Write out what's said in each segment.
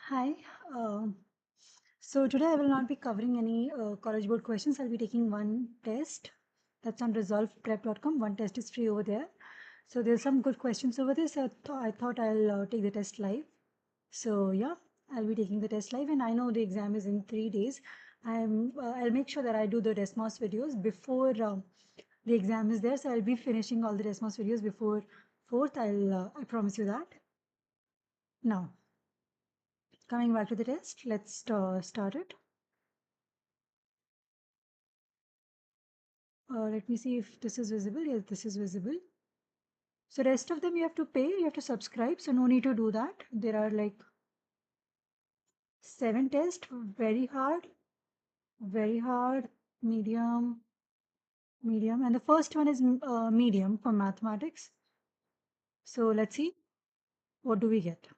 Hi. Um so today I will not be covering any college board questions. I'll be taking one test that's on resolveprep.com. One test is free over there. So there's some good questions over there. So I thought I'll take the test live. So yeah, I'll be taking the test live, and I know the exam is in 3 days. I'll make sure that I do the Desmos videos before the exam is there. So I'll be finishing all the Desmos videos before 4th. I promise you that. Now, coming back to the test, let's start it. Let me see if this is visible. Yes, this is visible. So rest of them you have to pay, you have to subscribe. So no need to do that. There are like 7 tests, very hard, medium, medium. And the first one is medium for mathematics. So let's see, what do we get?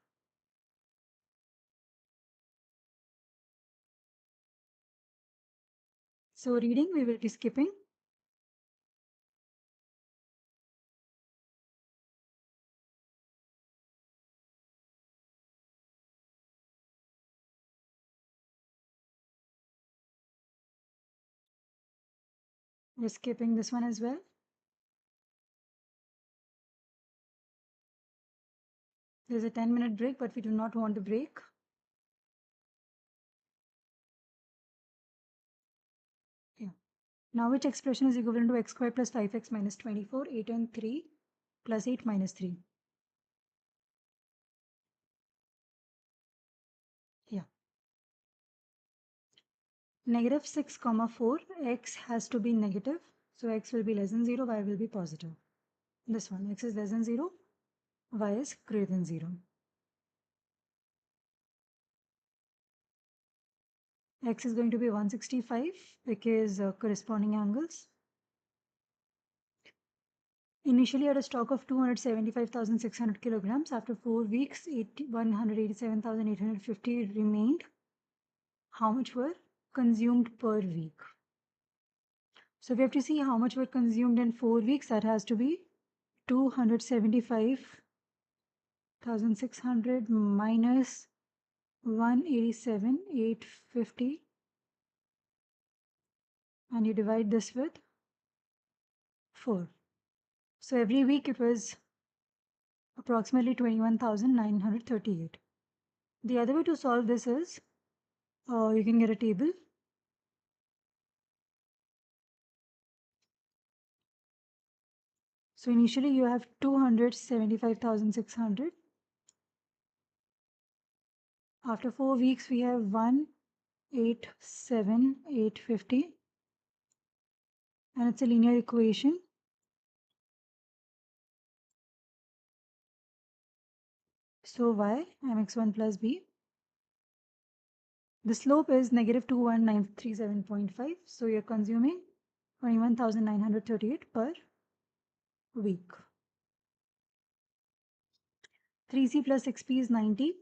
So reading, we will be skipping. We're skipping this one as well. There's a 10-minute break, but we do not want to break. Yeah. Now which expression is equivalent to x squared plus 5x minus 24, 8 and 3 plus 8 minus 3? Yeah. Negative 6 comma 4, x has to be negative. So x will be less than 0, y will be positive. This one, x is less than 0, y is greater than 0. X is going to be 165 because corresponding angles. Initially at a stock of 275,600 kilograms, after 4 weeks, 187,850 remained. How much were consumed per week? So we have to see how much were consumed in 4 weeks. That has to be 275,600 minus 187,850, and you divide this with 4. So every week it was approximately 21,938. The other way to solve this is you can get a table. So initially you have 275,600. After 4 weeks we have 187,850, and it's a linear equation. So y mx1 plus b. The slope is negative 21937.5. So you're consuming 21,938 per week. 3c plus 6p is 90.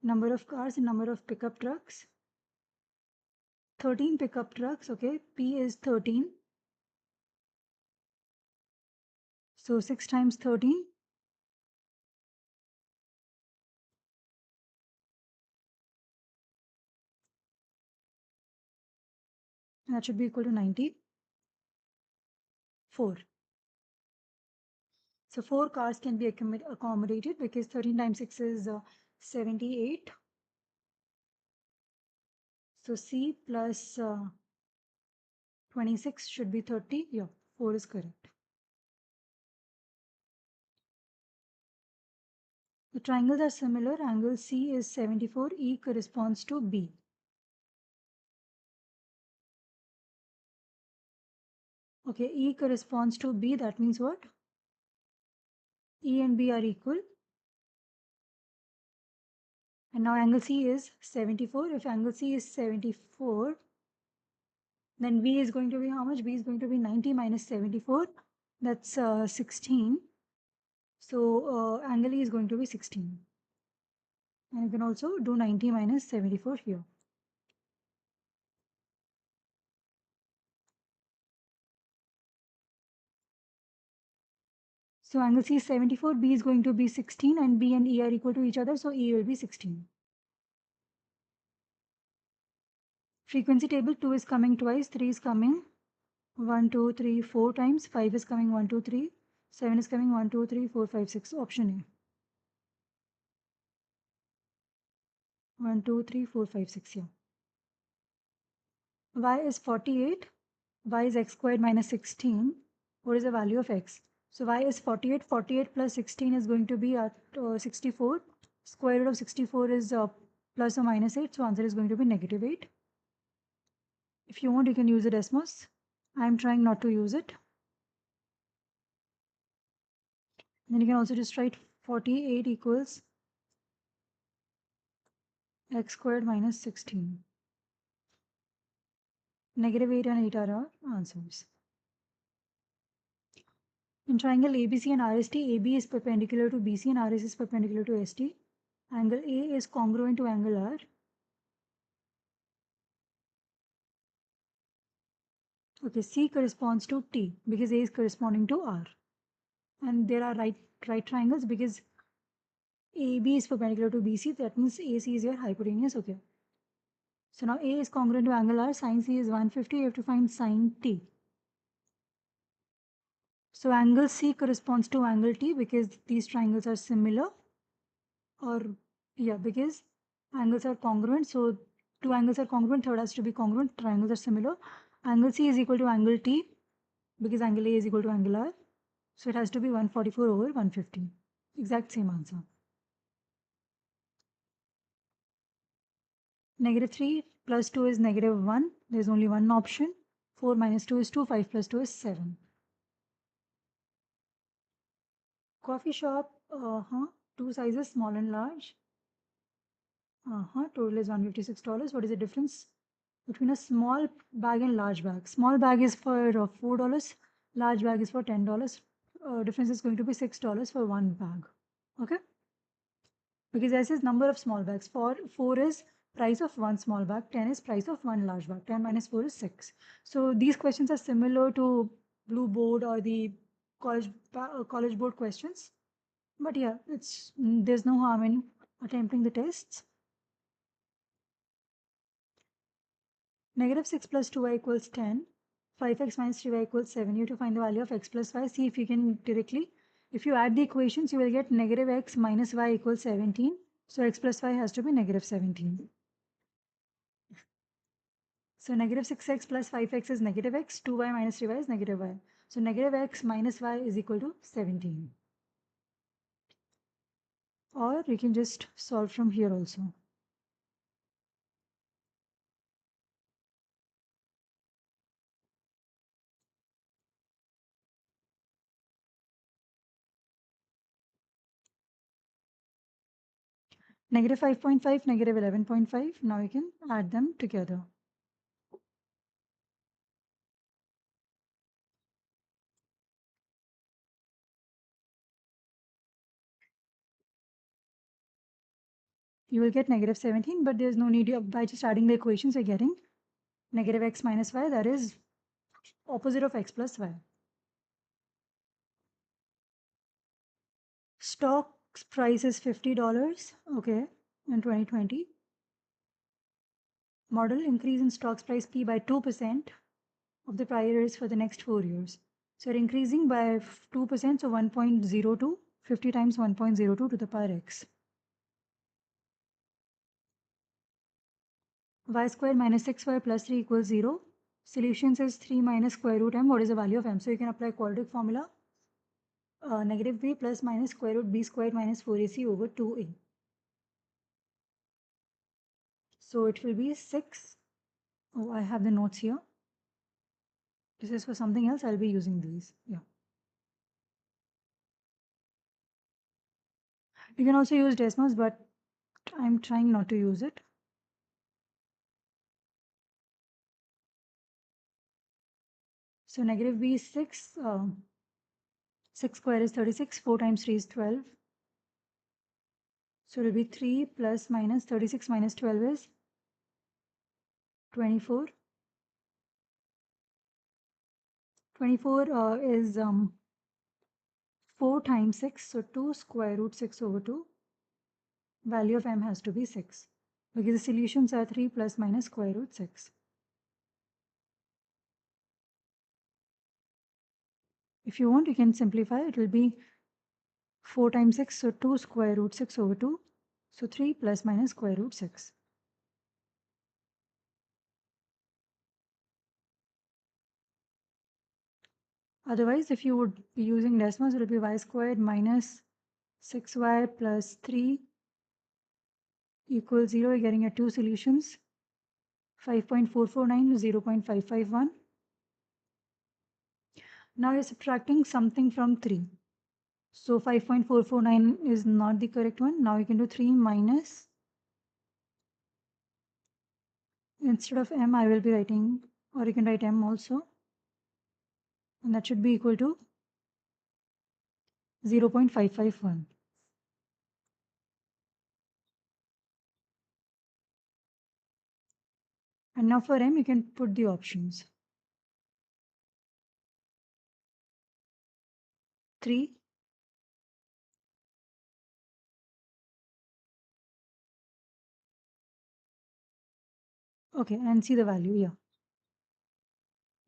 Number of cars and number of pickup trucks. 13 pickup trucks, okay. P is 13. So 6 times 13. That should be equal to 94. So 4 cars can be accommodated because 13 times 6 is 78. So C plus 26 should be 30. Yeah, 4 is correct. The triangles are similar. Angle C is 74. E corresponds to B. Okay, E corresponds to B. That means what? E and B are equal. And now angle C is 74. If angle C is 74, then B is going to be how much? B is going to be 90 minus 74. That's 16. So angle E is going to be 16. And you can also do 90 minus 74 here. So angle C is 74, B is going to be 16, and B and E are equal to each other, so E will be 16. Frequency table, 2 is coming twice, 3 is coming 1, 2, 3, 4 times, 5 is coming 1, 2, 3, 7 is coming 1, 2, 3, 4, 5, 6. Option A. 1, 2, 3, 4, 5, 6. Yeah. Y is 48. Y is x squared minus 16. What is the value of x? So y is 48. 48 plus 16 is going to be at 64. Square root of 64 is plus or minus 8. So answer is going to be negative 8. If you want, you can use the Desmos. I'm trying not to use it. Then you can also just write 48 equals x squared minus 16. Negative 8 and 8 are our answers. In triangle ABC and RST, AB is perpendicular to BC and RS is perpendicular to ST. Angle A is congruent to angle R. Okay, C corresponds to T because A is corresponding to R. And there are right triangles because AB is perpendicular to BC. That means AC is your hypotenuse. Okay. So now A is congruent to angle R. Sine C is 150. You have to find sine T. So angle C corresponds to angle T because these triangles are similar. Or yeah, because angles are congruent. So two angles are congruent. Third has to be congruent. Triangles are similar. Angle C is equal to angle T because angle A is equal to angle R. So it has to be 144 over 150. Exact same answer. Negative 3 plus 2 is negative 1. There's only one option. 4 minus 2 is 2. 5 plus 2 is 7. Coffee shop, two sizes, small and large. Total is $156. What is the difference between a small bag and large bag? Small bag is for $4. Large bag is for $10. Difference is going to be $6 for one bag. Okay? Because this is number of small bags. For 4 is price of one small bag. 10 is price of one large bag. 10 minus 4 is 6. So these questions are similar to blue board or the college board questions. But yeah, there's no harm in attempting the tests. Negative 6 plus 2y equals 10. 5x minus 3y equals 7. You have to find the value of x plus y. See if you can directly. If you add the equations, you will get negative x minus y equals 17. So x plus y has to be negative 17. So negative 6x plus 5x is negative x. 2y minus 3y is negative y. So negative x minus y is equal to 17. Or you can just solve from here also. Negative 5.5, negative 11.5. Now you can add them together. You will get negative 17, but there's no need by just adding the equations, you're getting negative x minus y, that is opposite of x plus y. Stock's price is $50, okay, in 2020. Model increase in stock's price P by 2% of the prior years for the next 4 years. So you're increasing by 2%, so 1.02, 50 times 1.02 to the power x. Y square minus 6y plus 3 equals 0. Solutions is 3 minus square root m. What is the value of m? So you can apply quadratic formula. Negative b plus minus square root b squared minus 4ac over 2a. So it will be 6. Oh, I have the notes here. This is for something else. I'll be using these. Yeah. You can also use Desmos, but I'm trying not to use it. So negative b is 6. 6 square is 36. 4 times 3 is 12. So it will be 3 plus minus 36 minus 12 is 24. 24 is 4 times 6, so 2 square root 6 over 2. Value of m has to be 6 because the solutions are 3 plus minus square root 6. If you want, you can simplify. It will be 4 times 6, so 2 square root 6 over 2. So 3 plus minus square root 6. Otherwise, if you would be using decimals, it will be y squared minus 6y plus 3 equals 0. You're getting your two solutions. 5.449 is 0.551. Now you're subtracting something from 3. So 5.449 is not the correct one. Now you can do 3 minus, instead of m, I will be writing, or you can write m also. And that should be equal to 0.551. And now for m, you can put the options. 3, okay, and see the value, yeah.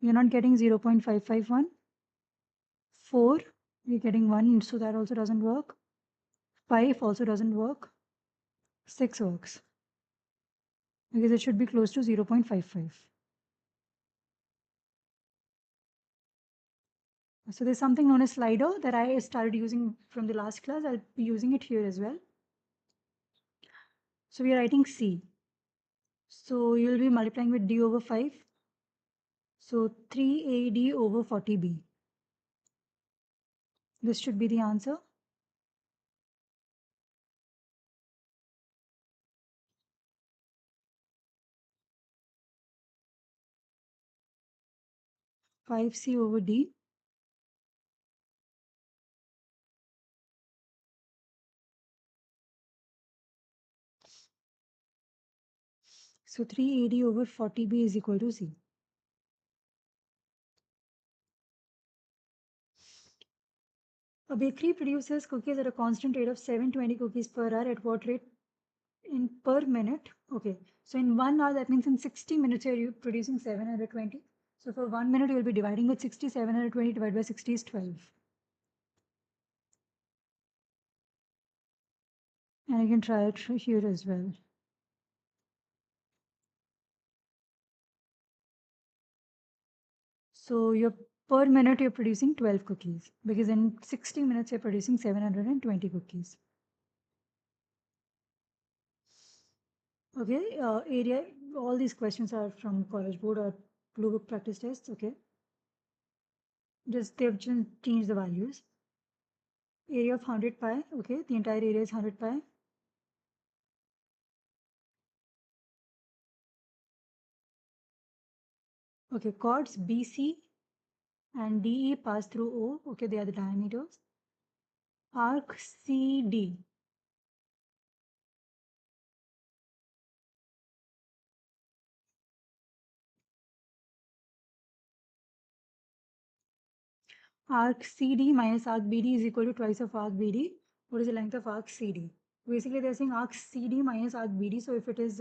You're not getting 0.551. 4, you're getting 1, so that also doesn't work. 5 also doesn't work. 6 works because it should be close to 0.55. So there's something known as Slido that I started using from the last class. I'll be using it here as well. So we are writing C. So you'll be multiplying with D over 5. So 3AD over 40B. This should be the answer. Five C over D. So 3AD over 40B is equal to C. A bakery produces cookies at a constant rate of 720 cookies per hour. At what rate in per minute? Okay, so in 1 hour, that means in 60 minutes you're producing 720. So for 1 minute you'll be dividing with 60. 720 divided by 60 is 12. And you can try it here as well. So you're per minute you're producing 12 cookies because in 60 minutes you're producing 720 cookies. Okay, area, all these questions are from College Board or Blue Book practice tests, okay. Just they've just changed the values. Area of 100 pi, okay, the entire area is 100 pi. Okay, chords BC and DE pass through O, okay, they are the diameters. Arc CD, arc CD minus arc BD is equal to twice of arc BD. What is the length of arc CD? Basically, they're saying arc CD minus arc BD. So if it is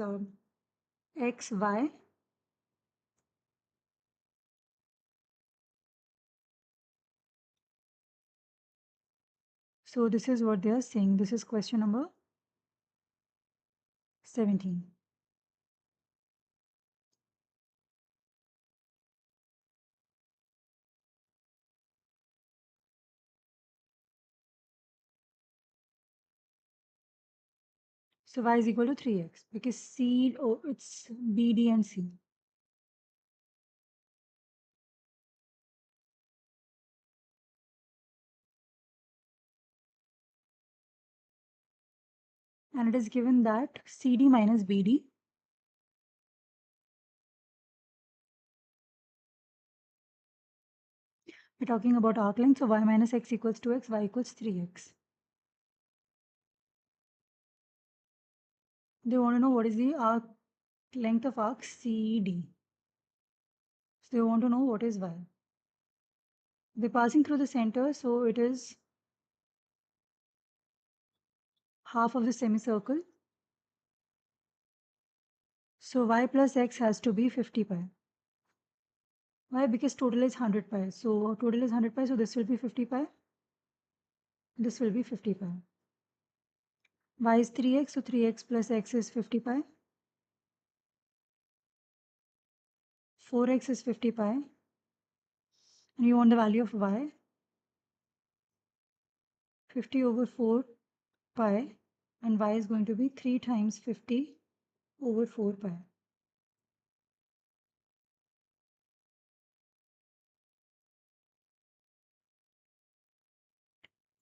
X, Y, so this is what they are saying. This is question number 17. So Y is equal to 3X because C, oh, it's BD and C. And it is given that CD minus BD we're talking about arc length, so Y minus X equals 2X, Y equals 3X. They want to know what is the arc length of arc CD. So they want to know what is Y. They're passing through the center, so it is half of the semicircle. So y plus x has to be 50 pi. Why? Because total is 100 pi. So total is 100 pi, so this will be 50 pi. This will be 50 pi. Y is 3x, so 3x plus x is 50 pi. 4x is 50 pi. And you want the value of y. 50 over 4 pi. And y is going to be 3 times 50 over 4 pi.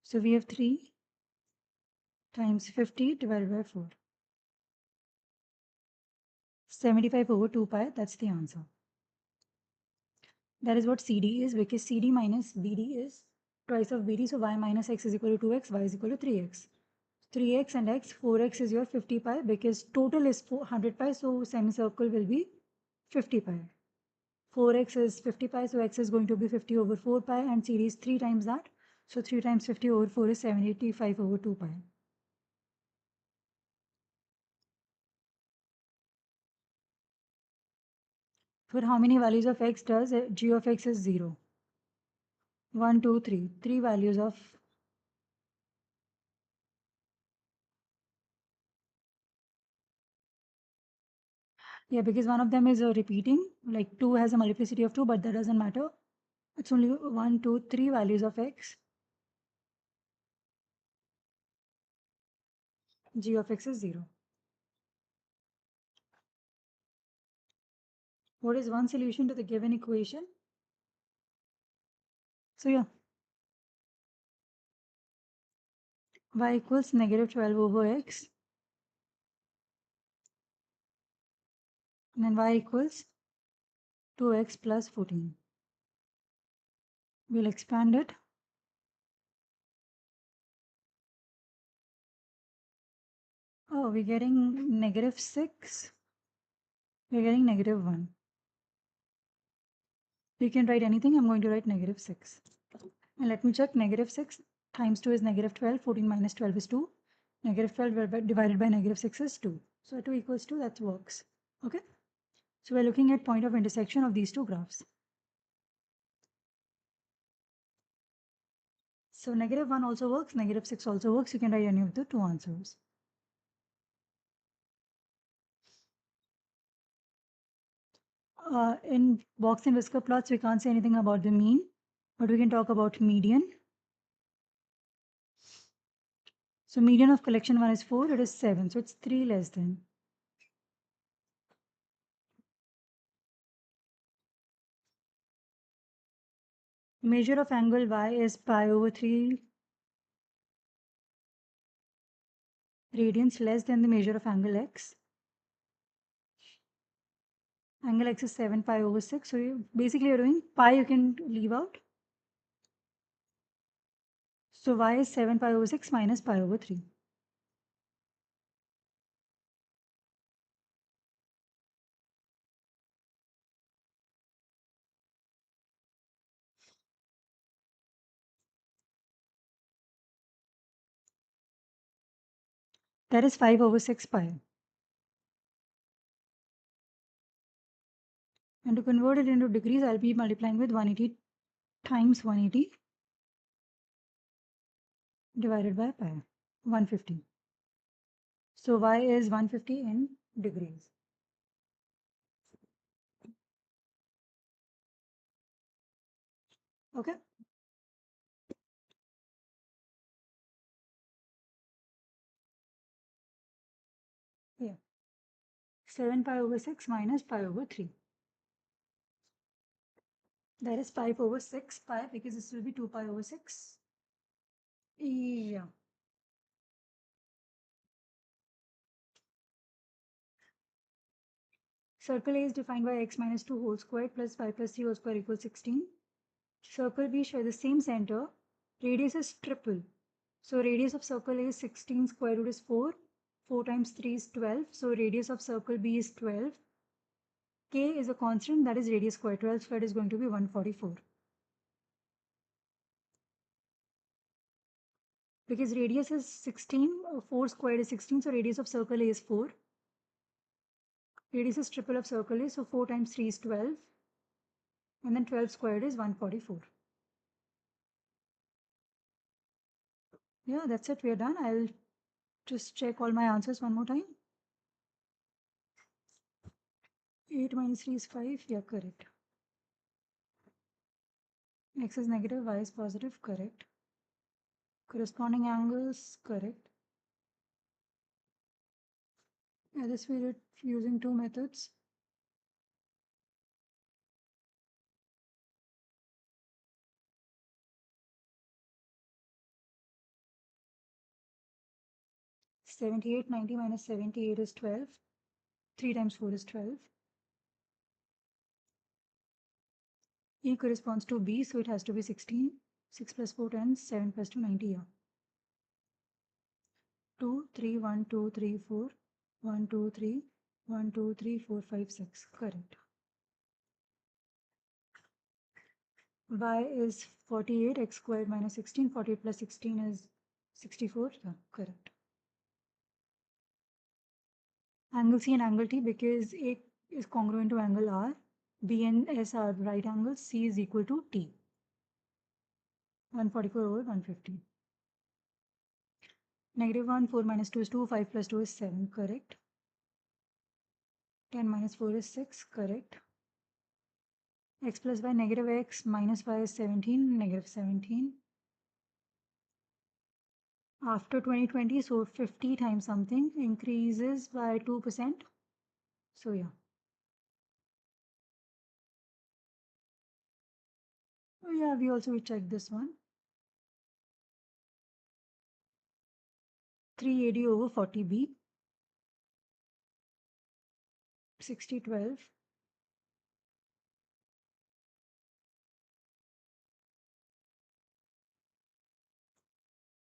So we have 3 times 50 divided by 4. 75 over 2 pi, that's the answer. That is what CD is, because CD minus BD is twice of BD. So y minus x is equal to 2x, y is equal to 3x. 3x and x, 4x is your 50 pi, because total is 400 pi, so semicircle will be 50 pi. 4x is 50 pi, so x is going to be 50 over 4 pi, and CD is 3 times that. So 3 times 50 over 4 is 75 over 2 pi. For how many values of x does g of x is 0? 1, 2, 3. 3 values of yeah, because one of them is repeating, like 2 has a multiplicity of 2, but that doesn't matter. It's only 1, 2, 3 values of x. G of x is 0. What is one solution to the given equation? So yeah, y equals negative 12 over x. And then y equals 2x plus 14. We'll expand it. Oh, we're getting negative 6. We're getting negative 1. You can write anything. I'm going to write negative 6. And let me check. Negative 6 times 2 is negative 12. 14 minus 12 is 2. Negative 12 divided by negative 6 is 2. So 2 equals 2. That works. Okay. So we're looking at point of intersection of these two graphs. So negative 1 also works. Negative 6 also works. You can write any of the two answers. In box and whisker plots, we can't say anything about the mean, but we can talk about median. So median of collection 1 is 4, it is 7, so it's 3 less than. Measure of angle y is pi over 3 radians less than the measure of angle x. Angle x is 7 pi over 6, so basically you're doing pi, you can leave out. So y is 7 pi over 6 minus pi over 3. That is 5 over 6 pi. And to convert it into degrees, I'll be multiplying with 180 times 180 divided by pi, 150. So y is 150 in degrees. Okay. Yeah. 7 pi over 6 minus pi over 3. That is 5 over 6 pi, because this will be 2 pi over 6. Yeah. Circle A is defined by x minus 2 whole squared plus 5 plus 3 whole square equals 16. Circle B share the same center. Radius is triple. So radius of circle A is 16, square root is 4. 4 times 3 is 12. So radius of circle B is 12. K is a constant, that is radius square. 12 squared is going to be 144. Because radius is 16, 4 squared is 16, so radius of circle A is 4. Radius is triple of circle A, so 4 times 3 is 12. And then 12 squared is 144. Yeah, that's it. We are done. I'll just check all my answers one more time. 8 minus 3 is 5. Yeah, correct. X is negative, Y is positive. Correct. Corresponding angles. Correct. Yeah, this we did using two methods. Seventy-eight, 90 minus 78 is 12. 3 times 4 is 12. E corresponds to B, so it has to be 16. 6 plus 4, 10. 7 plus 2, 90. Yeah. 2, 3, 1, 2, 3, 4. 1, 2, 3. 1, 2, 3, 4, 5, 6. Correct. Y is 48. X squared minus 16. 48 plus 16 is 64. Yeah, correct. Angle C and angle T, because A is congruent to angle R, B and S are right angles, C is equal to T. 144 over 150. Negative 1, 4 minus 2 is 2, 5 plus 2 is 7, correct. 10 minus 4 is 6, correct. X plus y, negative x minus y is 17, negative 17. After 2020, so 50 times something increases by 2%. So yeah. Oh yeah, we also checked this one. 3 AD over 40B. 60, 12.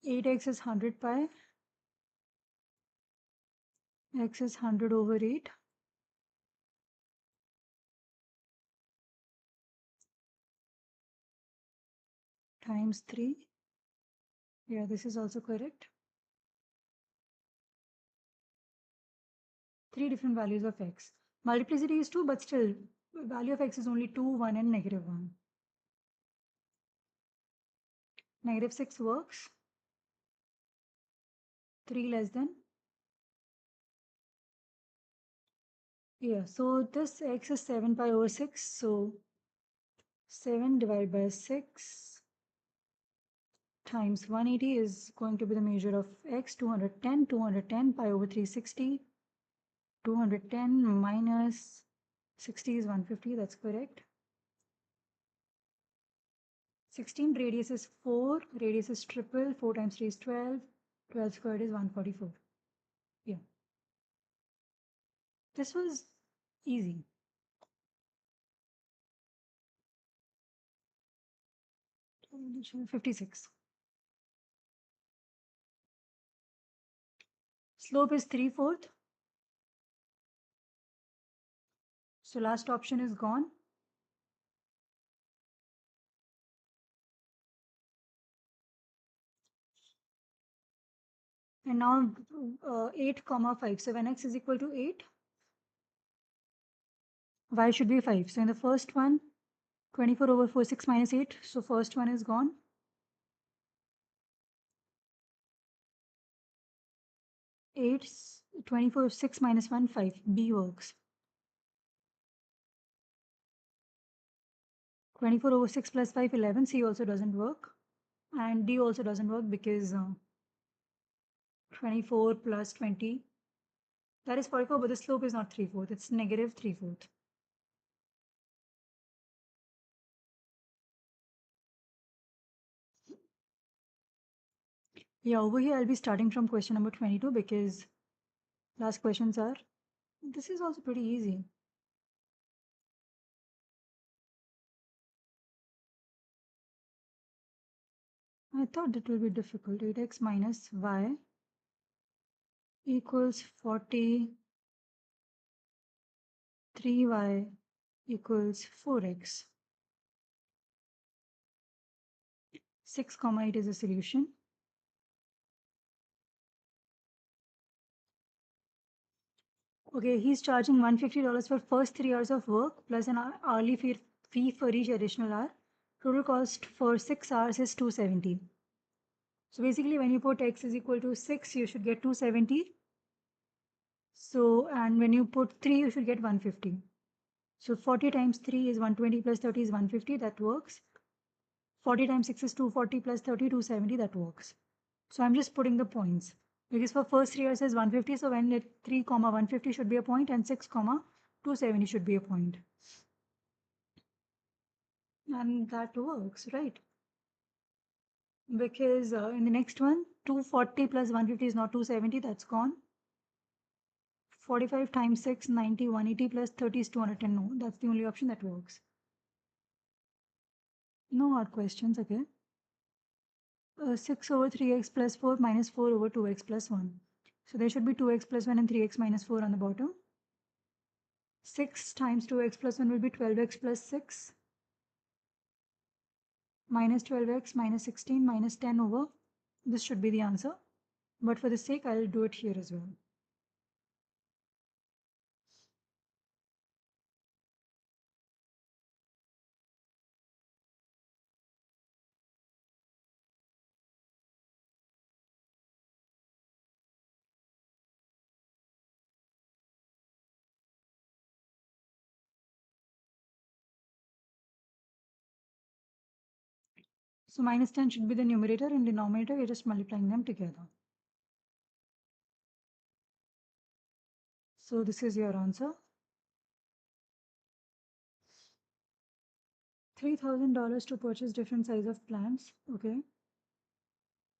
8x is 100 pi. X is 100 over 8. Times 3. Yeah, this is also correct. 3 different values of x. Multiplicity is 2, but still, value of x is only 2, 1 and negative 1. Negative 6 works. 3 less than. Yeah, so this x is 7 pi over 6. So 7 divided by 6 times 180 is going to be the measure of x. 210. 210 pi over 360. 210 minus 60 is 150. That's correct. 16, radius is 4, radius is triple, 4 times 3 is 12, 12 squared is 144. Yeah. This was easy. Division 56. Slope is 3/4. So last option is gone. And now 8 comma 5. So when x is equal to 8, y should be 5. So in the first one, 24 over 4, 6 minus 8. So first one is gone. 8, 24, 6 minus 1, 5. B works. 24 over 6 plus 5, 11. C also doesn't work. And D also doesn't work because 24 plus 20. That is 44, but the slope is not 3/4. It's negative 3/4. Yeah, over here I'll be starting from question number 22 because last questions are, this is also pretty easy. I thought it will be difficult. 8x minus y equals 40. 3y equals 4x. 6 comma 8 is a solution. Okay, he's charging $150 for first 3 hours of work plus an hourly fee for each additional hour. Total cost for 6 hours is 270. So basically when you put x is equal to 6, you should get 270. So, and when you put 3, you should get 150. So 40 times 3 is 120 plus 30 is 150, that works. 40 times 6 is 240 plus 30, 270, that works. So I'm just putting the points. Because for first 3 years is 150, so when it 3 comma 150 should be a point and 6 comma 270 should be a point. And that works, right? Because in the next one, 240 plus 150 is not 270, that's gone. 45 times 6, 90, 180 plus 30 is 210. No, that's the only option that works. No hard questions, okay? 6 over 3x plus 4 minus 4 over 2x plus 1. So there should be 2x plus 1 and 3x minus 4 on the bottom. 6 times 2x plus 1 will be 12x plus 6 minus 12x minus 16 minus 10 over. This should be the answer. But for the sake, I'll do it here as well. So minus 10 should be the numerator and denominator. You're just multiplying them together. So this is your answer. $3,000 to purchase different size of plants. Okay.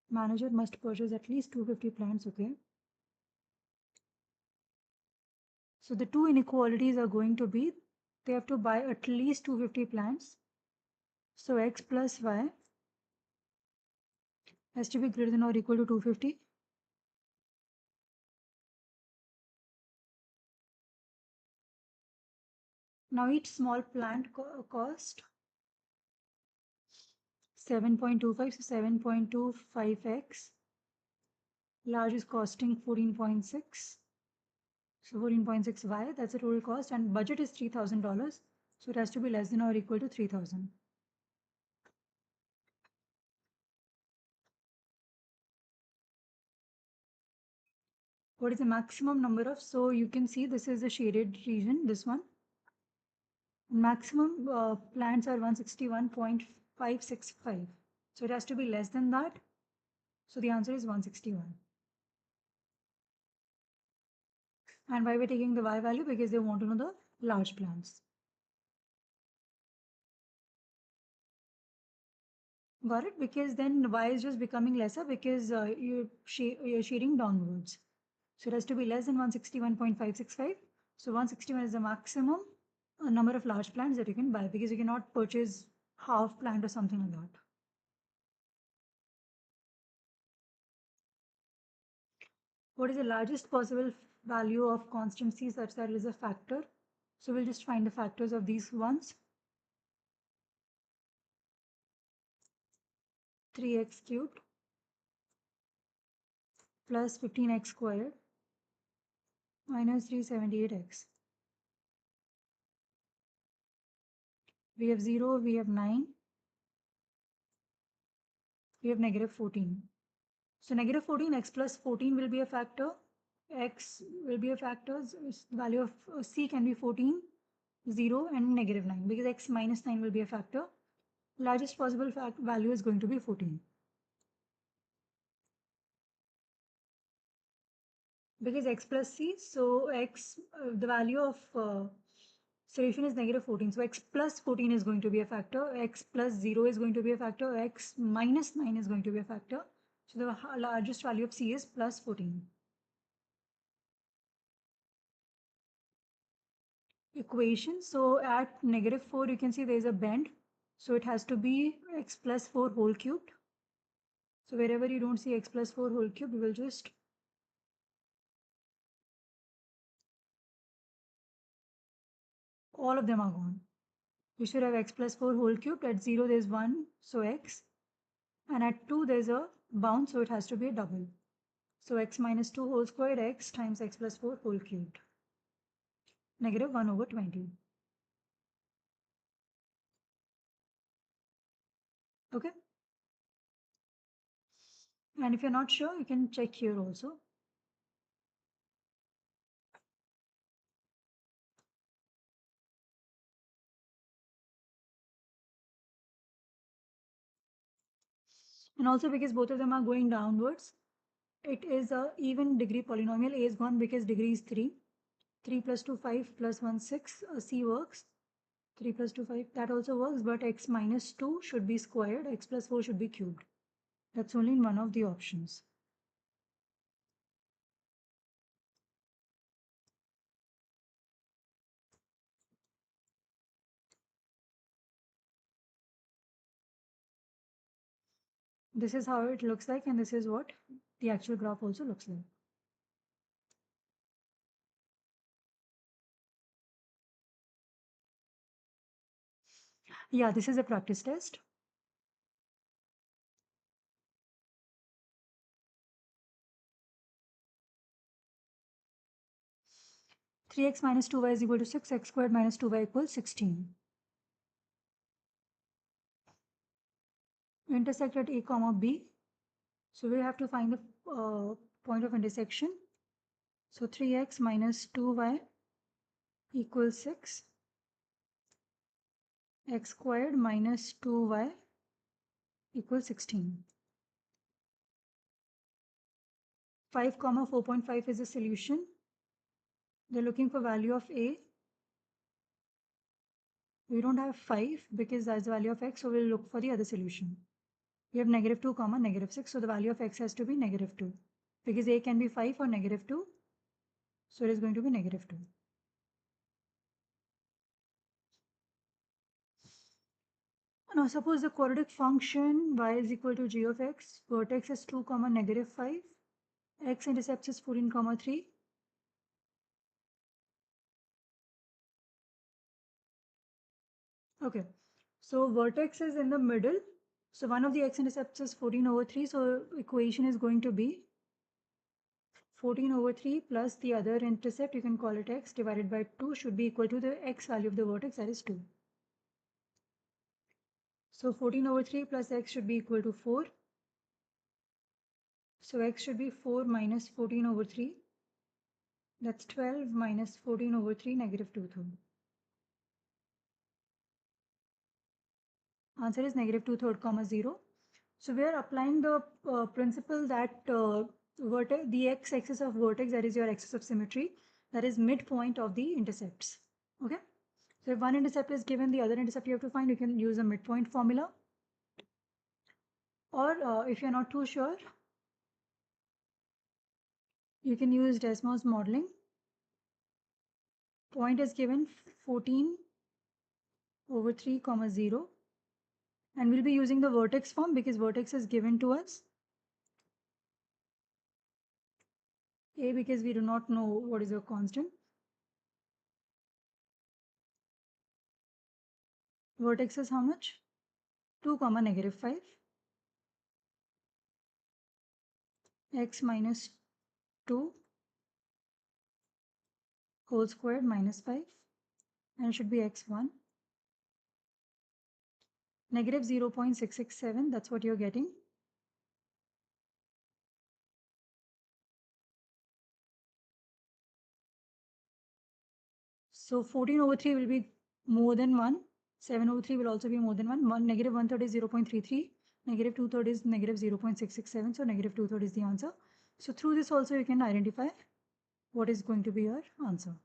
Manager must purchase at least 250 plants. Okay. So the two inequalities are going to be, they have to buy at least 250 plants. So x plus y has to be greater than or equal to 250. Now each small plant cost 7.25, so 7.25x. Large is costing 14.6. So 14.6y, that's the total cost, and budget is $3,000. So it has to be less than or equal to 3,000. What is the maximum number of? So you can see this is the shaded region, this one. Maximum plants are 161.565. So it has to be less than that. So the answer is 161. And why we're taking the y value? Because they want to know the large plants. Got it? Because then y is just becoming lesser because you're shading downwards. So it has to be less than 161.565. So 161 is the maximum number of large plants that you can buy because you cannot purchase half plant or something like that. What is the largest possible value of constant c such that it is a factor? So we'll just find the factors of these ones. 3x cubed plus 15x squared minus 378x. We have 0, we have 9, we have negative 14. So negative 14, x plus 14 will be a factor. X will be a factor. So value of c can be 14, 0 and negative 9 because x minus 9 will be a factor. Largest possible value is going to be 14. Because x plus c, so x, the value of solution is negative 14. So x plus 14 is going to be a factor, x plus 0 is going to be a factor, x minus 9 is going to be a factor. So the largest value of c is plus 14. Equation. So at negative 4, you can see there is a bend. So it has to be x plus 4 whole cubed. So wherever you don't see x plus 4 whole cubed, we will just all of them are gone. You should have x plus 4 whole cubed. At 0, there's 1, so x. And at 2, there's a bound, so it has to be a double. So x minus 2 whole squared x times x plus 4 whole cubed. negative 1 over 20. Okay. And if you're not sure, you can check here also. And also because both of them are going downwards, it is a even degree polynomial. A is gone because degree is 3. 3 plus 2, 5 plus 1, 6. C works. 3 plus 2, 5. That also works, but x minus 2 should be squared. X plus 4 should be cubed. That's only in one of the options. This is how it looks like, and this is what the actual graph also looks like. Yeah, this is a practice test. Three x minus 2y is equal to 6, x squared minus 2y equals 16. Intersect at a comma b. So we have to find the point of intersection. So 3x minus 2y equals 6. X squared minus 2y equals 16. 5 comma 4.5 is a solution. They're looking for value of a. We don't have 5 because that's the value of x, so we'll look for the other solution. We have negative 2 comma negative 6, so the value of x has to be negative 2. Because a can be 5 or negative 2, so it is going to be negative 2. Now suppose the quadratic function y is equal to g of x, vertex is 2 comma negative 5, x-intercept is 14 comma 3. Okay, so vertex is in the middle. So one of the x-intercepts is 14 over 3, so equation is going to be 14 over 3 plus the other intercept, you can call it x, divided by 2 should be equal to the x value of the vertex, that is 2. So 14 over 3 plus x should be equal to 4. So x should be 4 minus 14 over 3. That's 12 minus 14 over 3, negative 2/3. Answer is negative 2/3 comma 0. So we are applying the principle that the x-axis of vertex, that is your axis of symmetry, that is midpoint of the intercepts. Okay. So if one intercept is given, the other intercept you have to find, you can use a midpoint formula. Or if you're not too sure, you can use Desmos modeling. Point is given 14 over 3 comma 0. And we'll be using the vertex form because vertex is given to us. A because we do not know what is a constant. Vertex is how much? 2 comma negative 5. X minus 2 whole squared minus 5. And it should be x1. Negative 0.667, that's what you're getting. So 14 over 3 will be more than 1. 7 over 3 will also be more than 1. Negative 1/3 is 0.33. Negative 2/3 is negative 0.667. So negative 2/3 is the answer. So through this also you can identify what is going to be your answer.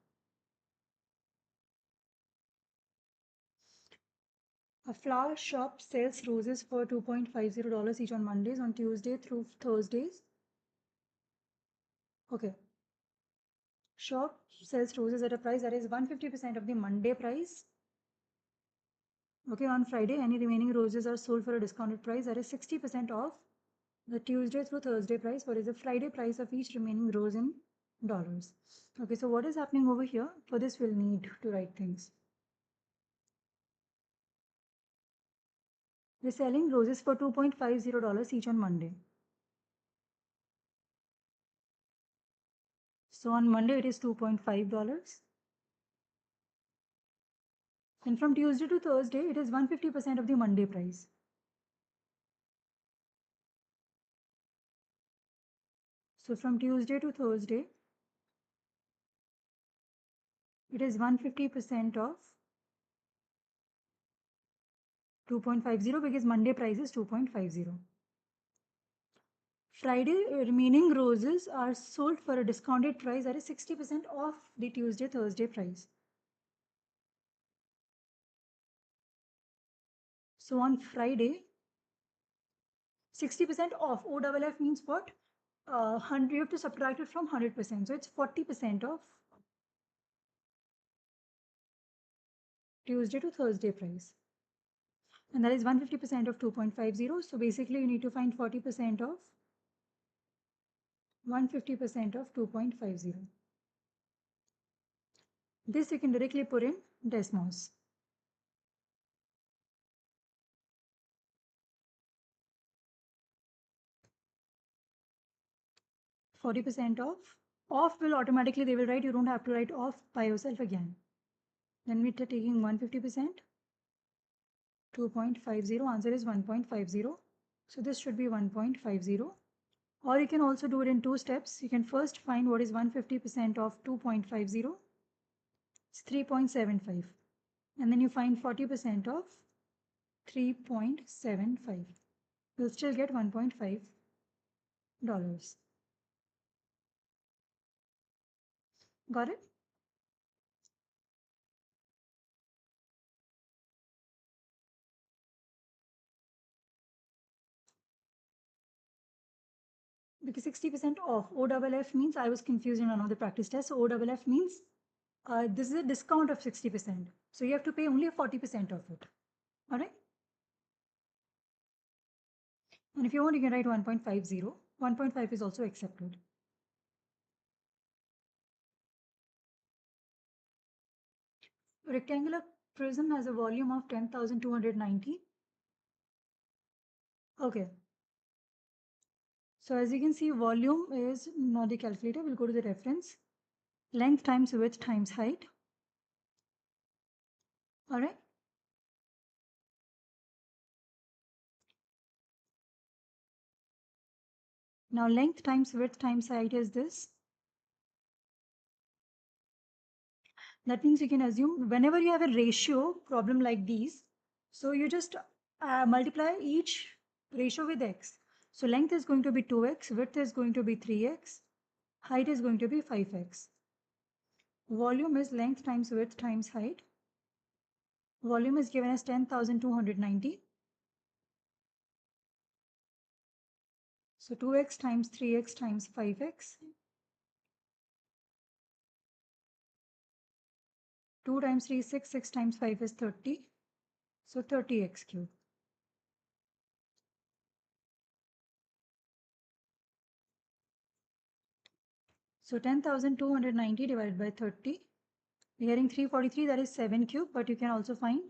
A flower shop sells roses for $2.50 each on Mondays, on Tuesday through Thursdays. Okay. Shop sells roses at a price that is 150% of the Monday price. Okay, on Friday, any remaining roses are sold for a discounted price that is 60% off the Tuesday through Thursday price. What is the Friday price of each remaining rose in dollars? Okay, so what is happening over here? For this, we'll need to write things. We're selling roses for $2.50 each on Monday. So on Monday, it is $2.5. And from Tuesday to Thursday, it is 150% of the Monday price. So from Tuesday to Thursday, it is 150% of 2.50 because Monday price is 2.50. Friday remaining roses are sold for a discounted price that is 60% off the Tuesday Thursday price. So on Friday, 60% off. OFF means what? 100, you have to subtract it from 100%. So it's 40% of Tuesday to Thursday price. And that is 150% of 2.50. So basically you need to find 40% of 150% of 2.50. This you can directly put in Desmos. 40% off. Off will automatically, they will write, you don't have to write off by yourself again. Then we're taking 150%, 2.50, answer is 1.50. So this should be 1.50. Or you can also do it in two steps. You can first find what is 150% of 2.50. It's 3.75. And then you find 40% of 3.75. You'll still get $1.5. Got it? Because 60% off. OFF means, I was confused in another practice test. So OFF means this is a discount of 60%. So you have to pay only 40% of it. All right? And if you want, you can write 1.50. 1.5 is also accepted. A rectangular prism has a volume of 10,290. Okay. So as you can see, volume is not the calculator. We'll go to the reference. Length times width times height. All right. Now length times width times height is this. That means you can assume whenever you have a ratio problem like these, so you just multiply each ratio with x. So length is going to be 2x, width is going to be 3x, height is going to be 5x. Volume is length times width times height. Volume is given as 10,290. So 2x times 3x times 5x. 2 times 3 is 6, 6 times 5 is 30. So 30x cube. So 10,290 divided by 30. We're getting 343, that is 7 cube, but you can also find,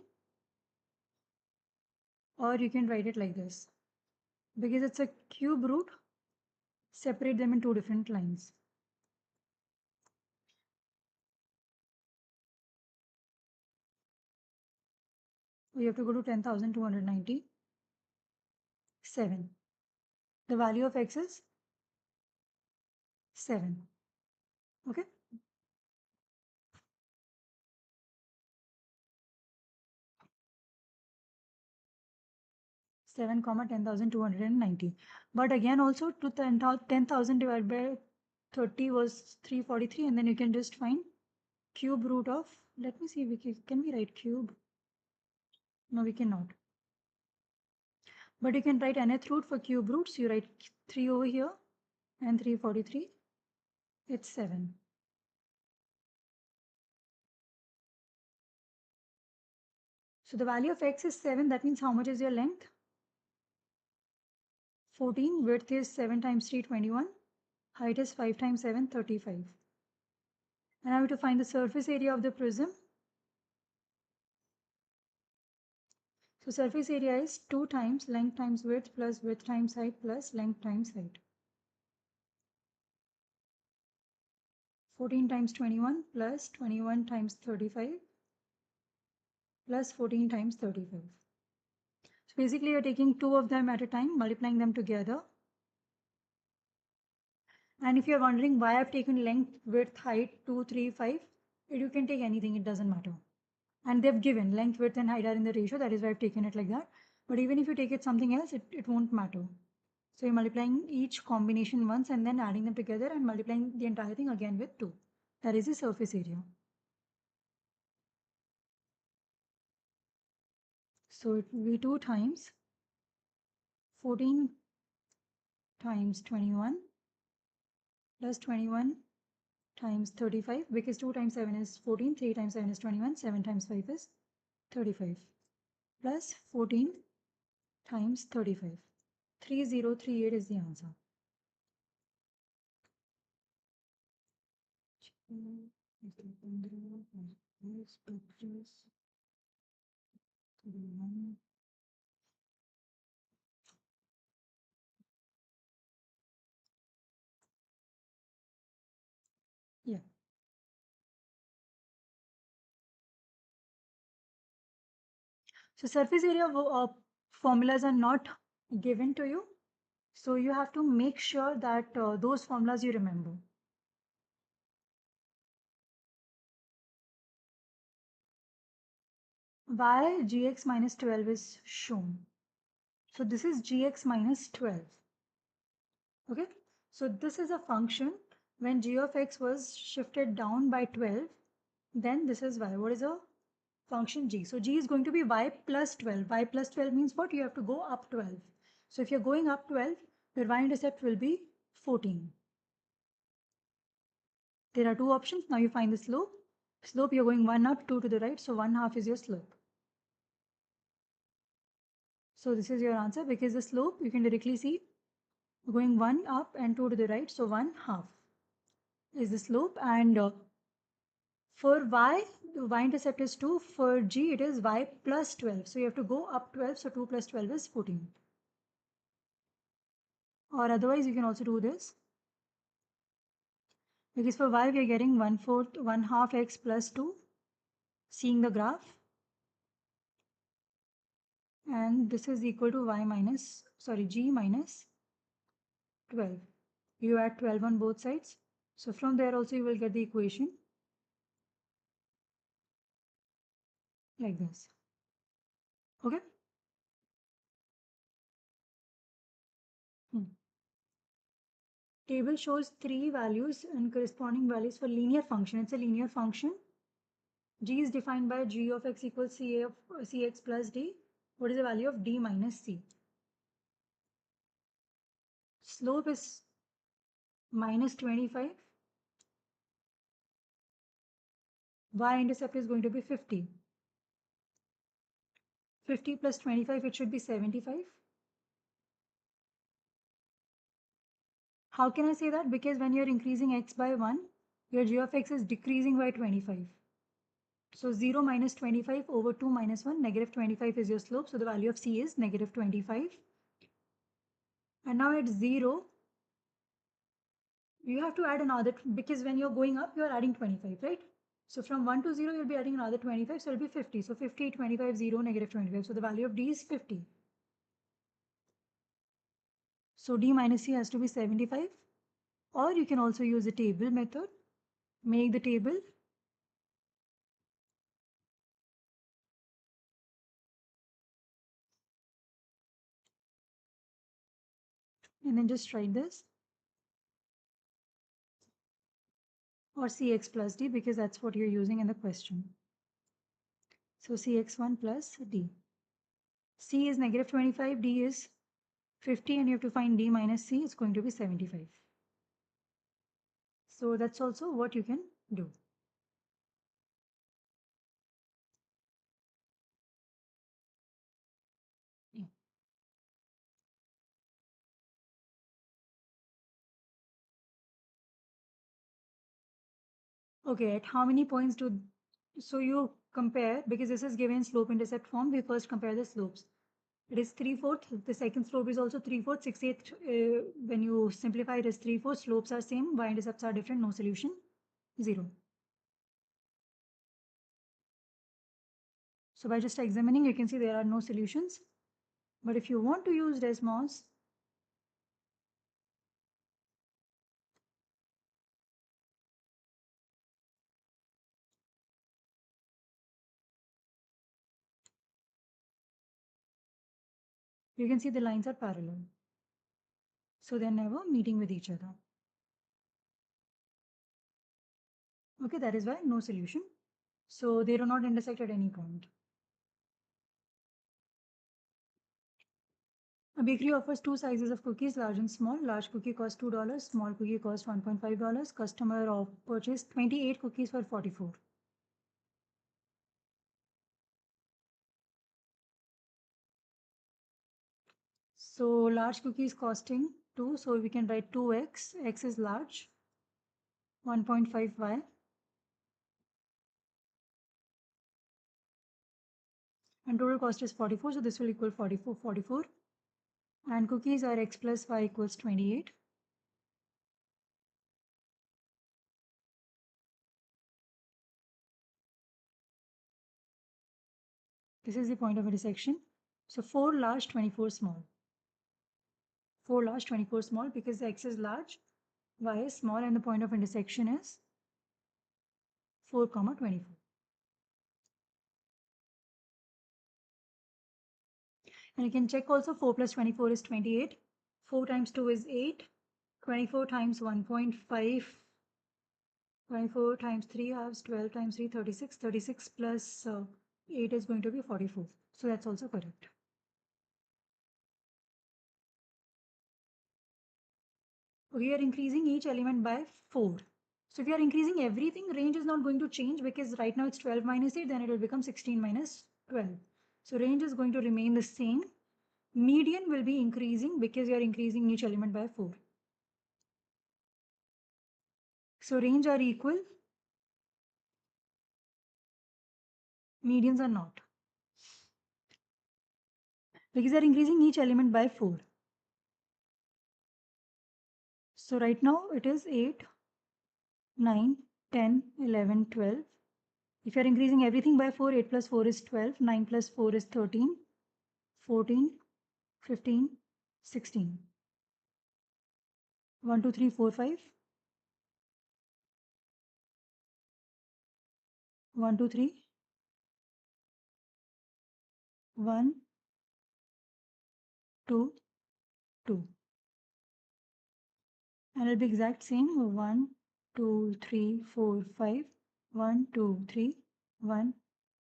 or you can write it like this. Because it's a cube root, separate them in two different lines. We have to go to 10,297. The value of x is 7. Okay. 7 comma 10,290. But again also to 10,000 divided by 30 was 343, and then you can just find cube root of, let me see if can we write cube? No, we cannot. But you can write nth root for cube roots. You write 3 over here and 343. It's 7. So the value of x is 7. That means how much is your length? 14. Width is 7 times 3, 21. Height is 5 times 7, 35. And I have to find the surface area of the prism. So surface area is 2 times length times width plus width times height plus length times height. 14 times 21 plus 21 times 35 plus 14 times 35. So basically you're taking two of them at a time, multiplying them together. And if you're wondering why I've taken length, width, height 2, 3, 5, you can take anything, it doesn't matter. And they've given length, width and height are in the ratio, that is why I've taken it like that. But even if you take it something else, it won't matter. So you're multiplying each combination once and then adding them together and multiplying the entire thing again with 2. That is the surface area. So it will be 2 times 14 times 21 plus 21 times 35, because 2 times 7 is 14, 3 times 7 is 21, 7 times 5 is 35, plus 14 times 35. 3038 is the answer. Yeah. So surface area formulas are not given to you. So you have to make sure that those formulas you remember. Why gx minus 12 is shown. So this is gx minus 12. Okay. So this is a function when g of x was shifted down by 12, then this is y. What is a function g? So g is going to be y plus 12. Y plus 12 means what? You have to go up 12. So if you're going up 12, your y-intercept will be 14. There are two options. Now you find the slope. Slope, you're going 1 up, 2 to the right. So 1/2 is your slope. So this is your answer, because the slope you can directly see going 1 up and 2 to the right. So 1/2 is the slope. And for y, the y-intercept is 2. For g, it is y plus 12. So you have to go up 12. So 2 plus 12 is 14. Or otherwise, you can also do this. Because for y, we are getting 1/4, 1/2 x plus 2. Seeing the graph. And this is equal to g minus 12. You add 12 on both sides. So from there also you will get the equation like this. Okay. Table shows 3 values and corresponding values for linear function. It's a linear function. G is defined by g of x equals cx plus d. What is the value of d minus c? Slope is minus 25. Y-intercept is going to be 50. 50 plus 25, it should be 75. How can I say that? Because when you're increasing x by 1, your g of x is decreasing by 25. So 0 minus 25 over 2 minus 1, negative 25 is your slope. So the value of c is negative 25. And now at 0, you have to add another, because when you're going up, you're adding 25, right? So from 1 to 0, you'll be adding another 25, so it'll be 50. So 50, 25, 0, negative 25. So the value of d is 50. So d minus c has to be 75. Or you can also use the table method. Make the table. And then just write this. Or cx plus d, because that's what you're using in the question. So cx1 plus d. C is negative 25, D is 50, and you have to find D minus C. It's going to be 75. So that's also what you can do. Yeah. Okay, at how many points so you compare, because this is given slope intercept form, we first compare the slopes. It is 3/4. The second slope is also 3/4. 6/8, when you simplify it is 3/4. Slopes are same, y-intercepts are different, no solution, 0. So by just examining, you can see there are no solutions. But if you want to use Desmos, you can see the lines are parallel. So they're never meeting with each other. Okay, that is why no solution. So they do not intersect at any point. A bakery offers two sizes of cookies, large and small. Large cookie costs $2, small cookie costs $1.5. Customer purchased 28 cookies for 44. So large cookie is costing 2, so we can write 2x. X is large, 1.5y. And total cost is 44, so this will equal 44. And cookies are x plus y equals 28. This is the point of intersection. So 4 large, 24 small. 4 large, 24 small, because x is large, y is small, and the point of intersection is 4, 24. And you can check also 4 plus 24 is 28. 4 times 2 is 8. 24 times 1.5. 24 times 3 halves, 12 times 3, 36. 36 plus 8 is going to be 44. So that's also correct. We are increasing each element by 4. So if you are increasing everything, range is not going to change because right now it's 12 minus 8, then it will become 16 minus 12. So range is going to remain the same. Median will be increasing because you are increasing each element by 4. So range are equal. Medians are not. Because they are increasing each element by 4. So right now it is 8, 9, 10, 11, 12. If you are increasing everything by 4, 8 plus 4 is 12, 9 plus 4 is 13, 14, 15, 16. 1, 2, 3, 4, 5. 1, 2, 3. 1, 2, 2. And it'll be exact same. 1, 2, 3, 4, 5. 1, 2, 3. 1,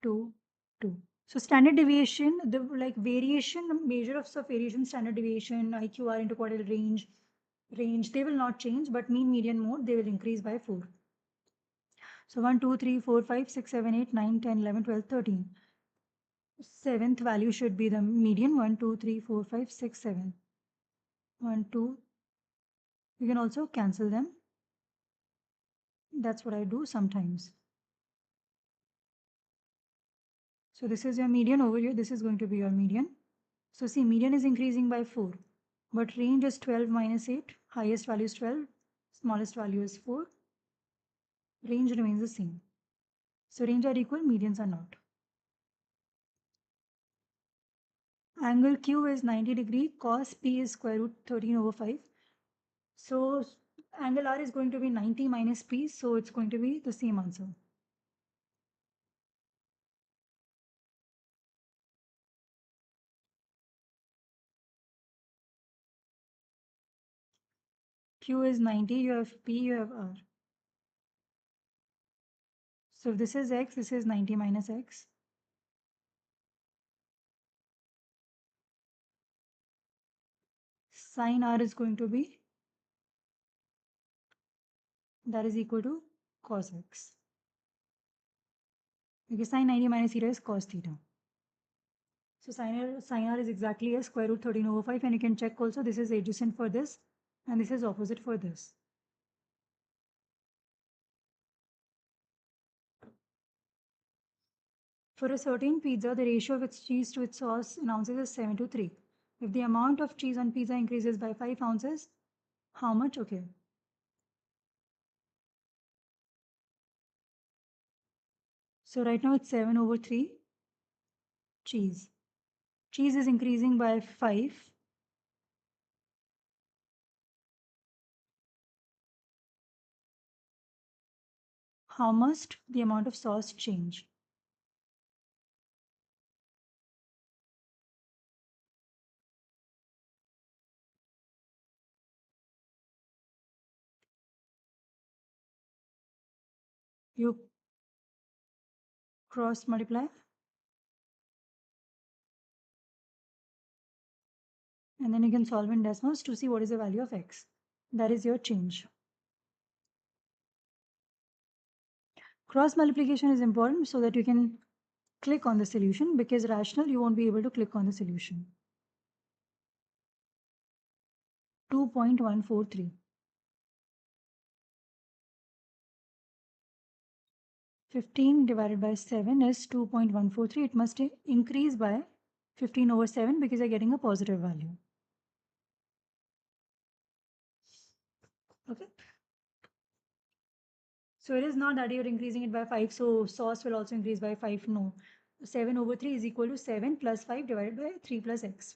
2, 2. So standard deviation, the variation, measure of variation, standard deviation, IQR into quartile range, they will not change, but mean, median, mode, they will increase by 4. So 1, 2, 3, 4, 5, 6, 7, 8, 9, 10, 11, 12, 13. Seventh value should be the median. 1, 2, 3, 4, 5, 6, 7. 1, 2. You can also cancel them. That's what I do sometimes. So this is your median over here. This is going to be your median. So see, median is increasing by 4. But range is 12 minus 8. Highest value is 12. Smallest value is 4. Range remains the same. So range are equal, medians are not. Angle Q is 90 degree. Cos P is square root 13 over 5. So angle R is going to be 90 minus P. So it's going to be the same answer. Q is 90, you have P, you have R. So if this is X, this is 90 minus X. Sin R is going to be, that is equal to cos X. Because sin 90 minus theta is cos theta. So sin R is exactly as square root 13 over 5, and you can check also this is adjacent for this and this is opposite for this. For a certain pizza, the ratio of its cheese to its sauce in ounces is 7 to 3. If the amount of cheese on pizza increases by 5 ounces, how much? Okay. So right now it's 7 over 3. cheese. Cheese is increasing by 5. How must the amount of sauce change? You cross multiply, and then you can solve in Desmos to see what is the value of x. That is your change. Cross multiplication is important so that you can click on the solution, because rational you won't be able to click on the solution. 2.143. 15 divided by 7 is 2.143. It must increase by 15 over 7 because you're getting a positive value. Okay. So it is not that you're increasing it by 5, so sauce will also increase by 5. No. 7 over 3 is equal to 7 plus 5 divided by 3 plus x.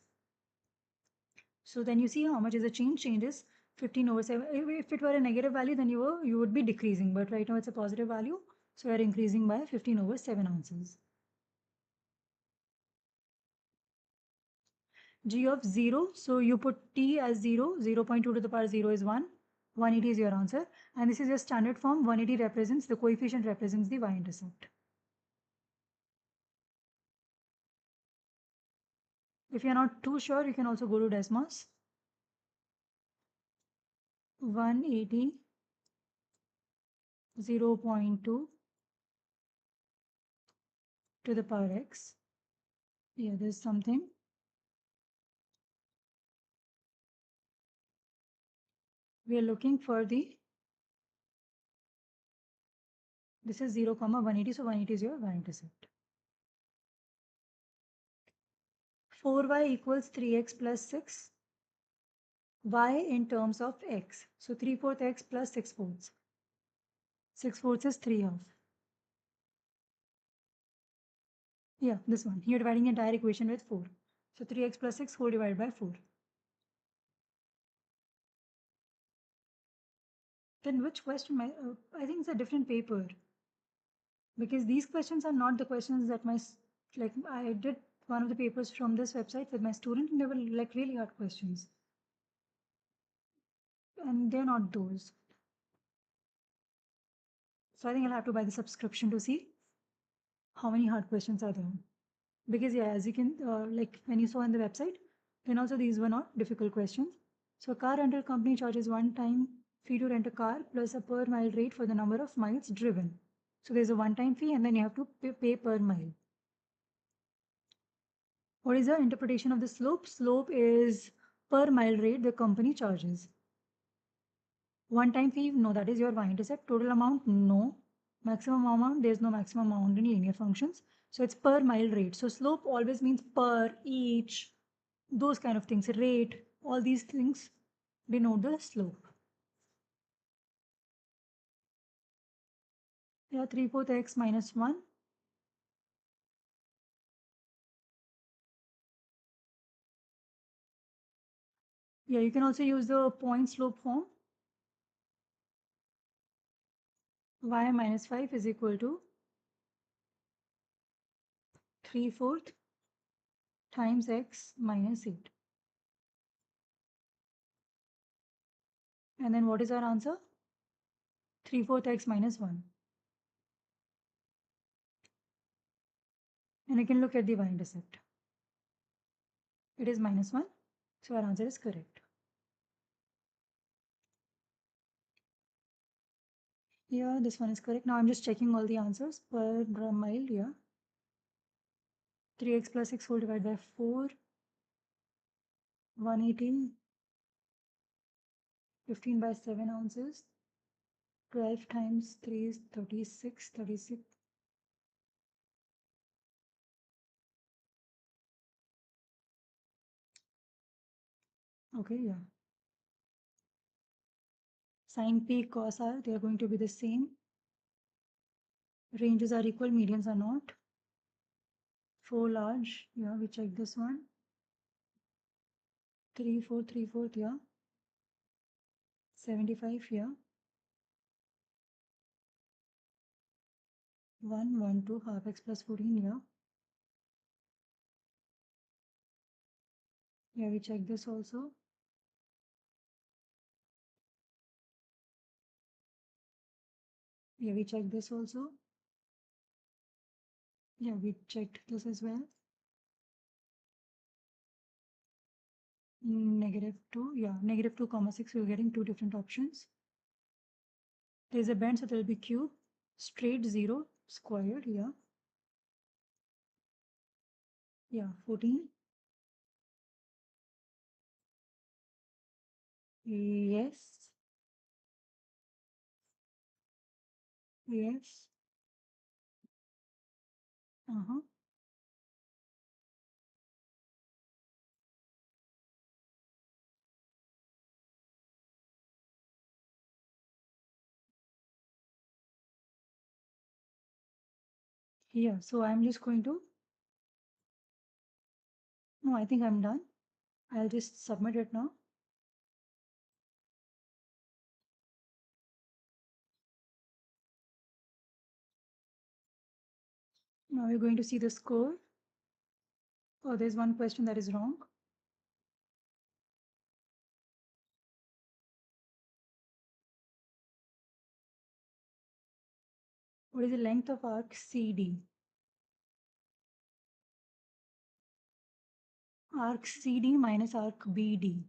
So then you see how much is the change. Change is 15 over 7. If it were a negative value, then you would be decreasing. But right now it's a positive value. So we're increasing by 15 over 7 ounces. G of 0. So you put t as 0. 0.2 to the power 0 is 1. 180 is your answer. And this is your standard form. 180 represents, the coefficient represents the y-intercept. If you're not too sure, you can also go to Desmos. 180, 0.2 to the power x. Yeah, there's something. We are looking for the, this is 0, 180, so 180 is your y-intercept. 4y equals 3x plus 6. Y in terms of x. So 3/4 x plus 6/4. 6/4 is 3/2. Yeah, this one. You're dividing the entire equation with 4. So 3x plus 6 whole divided by 4. Then which question? I think it's a different paper. Because these questions are not the questions that like I did one of the papers from this website with my student, and they were like really hard questions. And they're not those. So I think I'll have to buy the subscription to see how many hard questions are there. Because yeah, as you can, like when you saw on the website, then also these were not difficult questions. So car rental company charges one-time fee to rent a car plus a per mile rate for the number of miles driven. So there's a one-time fee and then you have to pay per mile. What is the interpretation of the slope? Slope is per mile rate the company charges. One-time fee, no, that is your y-intercept. Total amount, no. Maximum amount, there's no maximum amount in linear functions. So it's per mile rate. So slope always means per, each, those kind of things. Rate, all these things denote the slope. Yeah, 3/4 x minus 1. Yeah, you can also use the point slope form. Y minus 5 is equal to 3/4 times x minus 8. And then what is our answer? 3/4 x minus 1. And you can look at the y-intercept. It is minus 1. So our answer is correct. Yeah, this one is correct. Now I'm just checking all the answers per mile. Yeah. 3x plus 6 whole divided by 4. 180. 15 by 7 ounces. 12 times 3 is 36. 36. Okay, yeah. Sine P, cos R, they are going to be the same. Ranges are equal, medians are not. 4 large, yeah, we check this one. 3 4 3 4, yeah. 75, yeah. 1 1 2 half x plus 14, yeah. Yeah, we check this also. Yeah, we check this also. Yeah, we checked this as well. -2, yeah, -2 comma 6, we're getting two different options. There's a bend, so there'll be cube, straight 0, squared, yeah. Yeah, 14. Yes. Yes. Uh-huh. Yeah, so I'm just going to, no, I think I'm done. I'll just submit it now. Now we're going to see the score. Oh, there's one question that is wrong. What is the length of arc CD? Arc CD minus arc BD.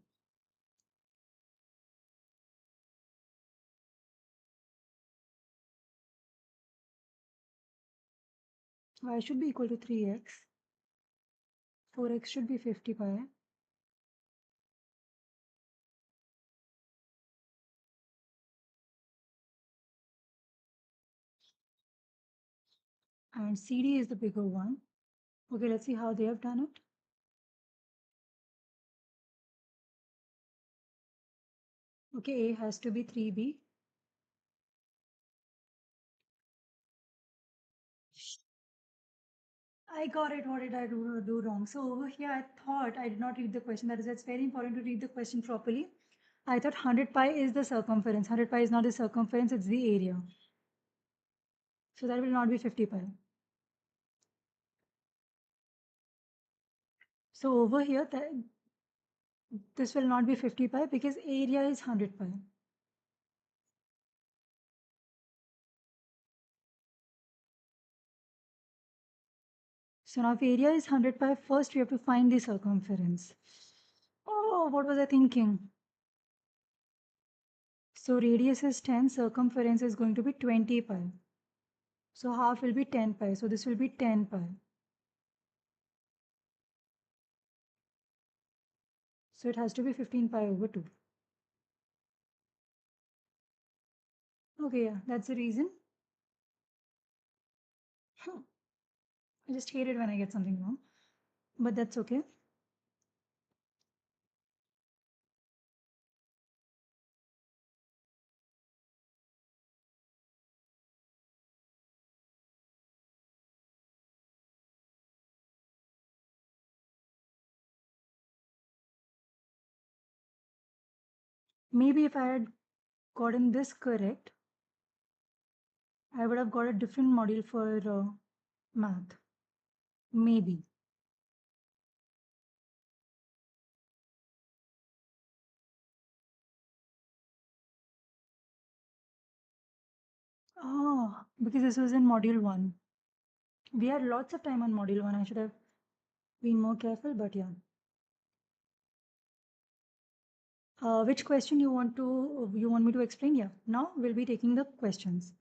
Y should be equal to 3x. 4x should be 50 pi. And CD is the bigger one. Okay, let's see how they have done it. Okay, A has to be 3B. I got it. What did I do wrong? So over here, I thought I did not read the question. That is, it's very important to read the question properly. I thought 100 pi is the circumference. 100 pi is not the circumference, it's the area. So that will not be 50 pi. So over here, this will not be 50 pi because area is 100 pi. So now if area is 100 pi, first we have to find the circumference. Oh, what was I thinking? So radius is 10, circumference is going to be 20 pi. So half will be 10 pi. So this will be 10 pi. So it has to be 15 pi over 2. Okay, yeah, that's the reason. I just hate it when I get something wrong, but that's okay. Maybe if I had gotten this correct, I would have got a different module for math. Maybe. Oh, because this was in module 1. We had lots of time on module 1. I should have been more careful, but yeah. Which question you want me to explain? Yeah. Now we'll be taking the questions.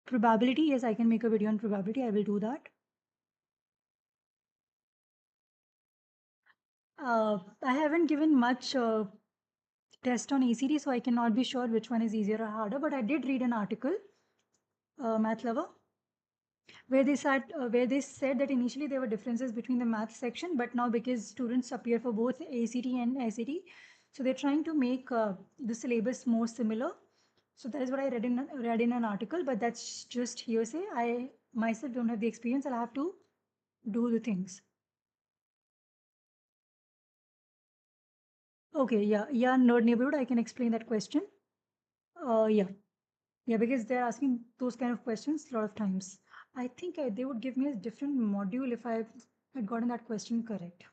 Probability, yes, I can make a video on probability. I will do that. I haven't given much test on ACT, so I cannot be sure which one is easier or harder, but I did read an article, Math Lover, where they said that initially there were differences between the math section, but now because students appear for both ACT and SAT, so they're trying to make the syllabus more similar. So that is what I read in an article, but that's just hearsay. I myself don't have the experience. I'll have to do the things. Okay, yeah, nerd neighborhood. I can explain that question. Yeah, because they're asking those kind of questions a lot of times. I think they would give me a different module if I had gotten that question correct.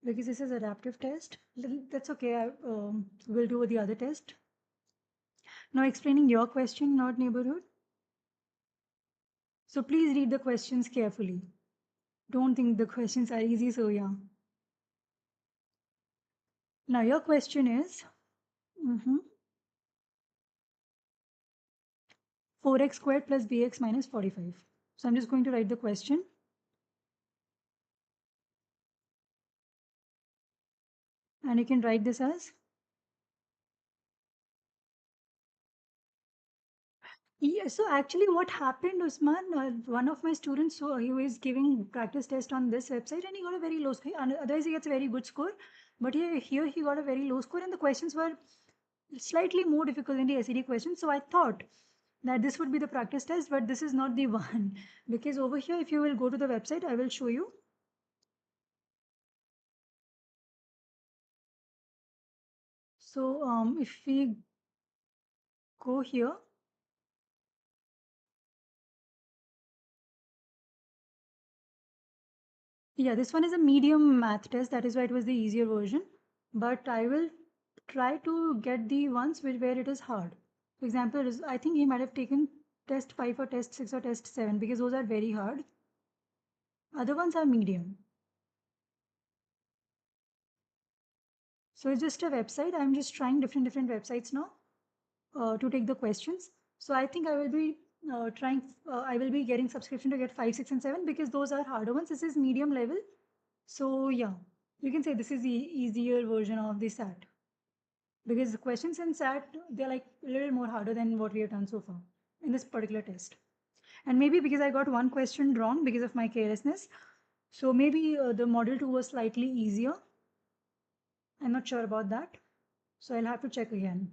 Because this is adaptive test. That's okay. We'll do the other test. Now explaining your question, not neighborhood. So please read the questions carefully. Don't think the questions are easy, so yeah. Now your question is 4x squared plus bx minus 45. So I'm just going to write the question. And you can write this as. Yeah, so actually what happened, Usman, one of my students, so he was giving practice test on this website and he got a very low score. Otherwise he gets a very good score. But here he got a very low score and the questions were slightly more difficult than the SED questions. So I thought that this would be the practice test, but this is not the one. Because over here, if you will go to the website, I will show you. So if we go here, yeah, this one is a medium math test. That is why it was the easier version. But I will try to get the ones where it is hard. For example, I think he might have taken test 5 or test 6 or test 7 because those are very hard. Other ones are medium. So it's just a website. I'm just trying different websites now to take the questions. So I think I will be I will be getting subscription to get 5, 6, and 7 because those are harder ones. This is medium level. So yeah, you can say this is the easier version of the SAT. Because the questions in SAT, they're like a little more harder than what we have done so far in this particular test. And maybe because I got one question wrong because of my carelessness. So maybe the model 2 was slightly easier. I'm not sure about that. So I'll have to check again.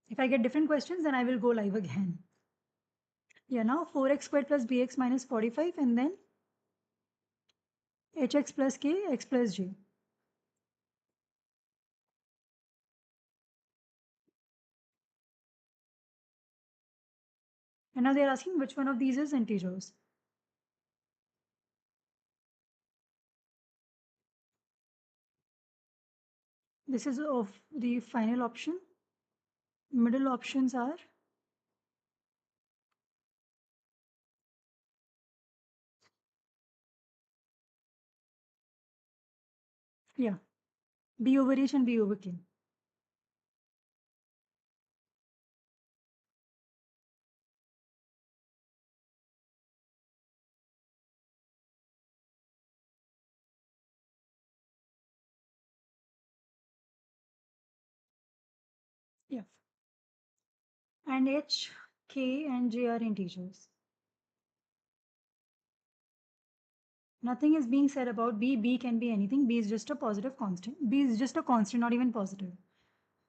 If I get different questions, then I will go live again. Yeah, now 4x squared plus bx minus 45 and then hx plus k, x plus j. And now they're asking which one of these is integers. This is of the final option. Middle options are yeah, b over h and b over k. Yeah. And h, k, and j are integers. Nothing is being said about b. B can be anything. B is just a positive constant. B is just a constant, not even positive.